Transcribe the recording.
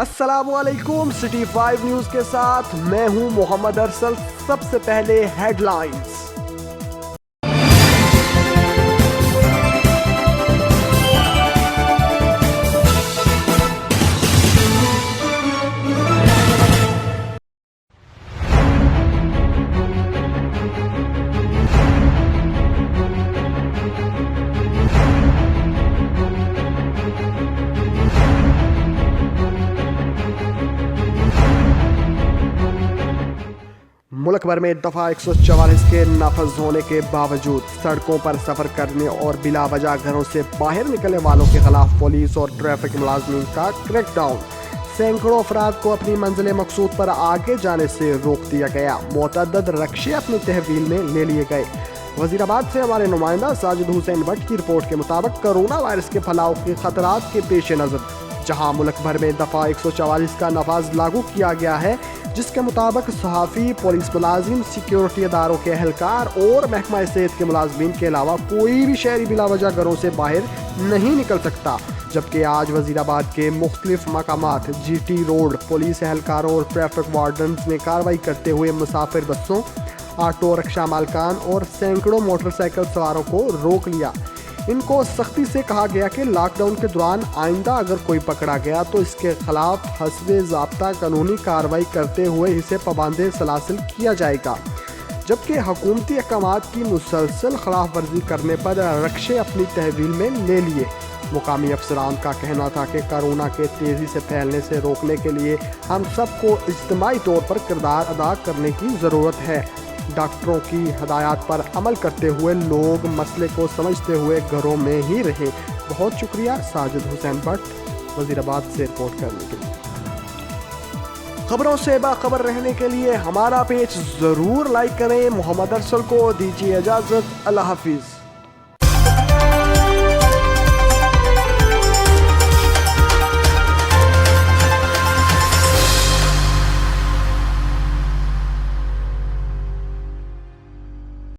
अस्सलामुअलैकुम city 5 news के साथ मैं हूं मोहम्मद अरसल। सबसे पहले हेडलाइंस। मुल्क भर में दफा 144 के नाफज होने के बावजूद सड़कों पर सफर करने और बिला वजह घरों से बाहर निकलने वालों के खिलाफ पुलिस और ट्रैफिक मुलाजमीन का क्रैकडाउन। सैकड़ों अफराद को अपनी मंजिल मकसूद पर आगे जाने से रोक दिया गया। मुतअद्दिद रक्शे अपनी तहवील में ले लिए गए। वजीराबाद से हमारे नुमाइंदा साजिद हुसैन भट्ट की रिपोर्ट के मुताबिक कोरोना वायरस के फैलाव के खतरात के पेश नज़र जहां मुल्क भर में दफा 144 का नफाज लागू किया गया है, जिसके मुताबिक सहाफ़ी, पुलिस मुलाजिम, सिक्योरिटी अदारों के एहलकार और महकमा सेहत के मुलाजमीन के अलावा कोई भी शहरी बिला वजह घरों से बाहर नहीं निकल सकता। जबकि आज वजीराबाद के मुख्तलिफ मकामात GT रोड पुलिस एहलकारों और ट्रैफिक वार्डन ने कार्रवाई करते हुए मुसाफिर बसों, ऑटो रिक्शा मालकान और सैकड़ों मोटरसाइकिल सवारों को रोक लिया। इनको सख्ती से कहा गया कि लॉकडाउन के दौरान आइंदा अगर कोई पकड़ा गया तो इसके खिलाफ हस्बे ज़ाब्ता कानूनी कार्रवाई करते हुए इसे पाबंद सलासिल किया जाएगा। जबकि हुकूमती अहकाम की मुसलसल खिलाफ वर्जी करने पर रक्शे अपनी तहवील में ले लिए। मुकामी अफसरान का कहना था कि कोरोना के तेज़ी से फैलने से रोकने के लिए हम सबको इज्तिमाई तौर पर किरदार अदा करने की ज़रूरत है। डॉक्टरों की हदायत पर अमल करते हुए लोग मसले को समझते हुए घरों में ही रहें। बहुत शुक्रिया साजिद हुसैन भट्ट, वजीराबाद से रिपोर्ट करने के लिए। खबरों से बाखबर रहने के लिए हमारा पेज ज़रूर लाइक करें। मोहम्मद अरसल को दीजिए इजाज़त। अल्लाह हाफिज़।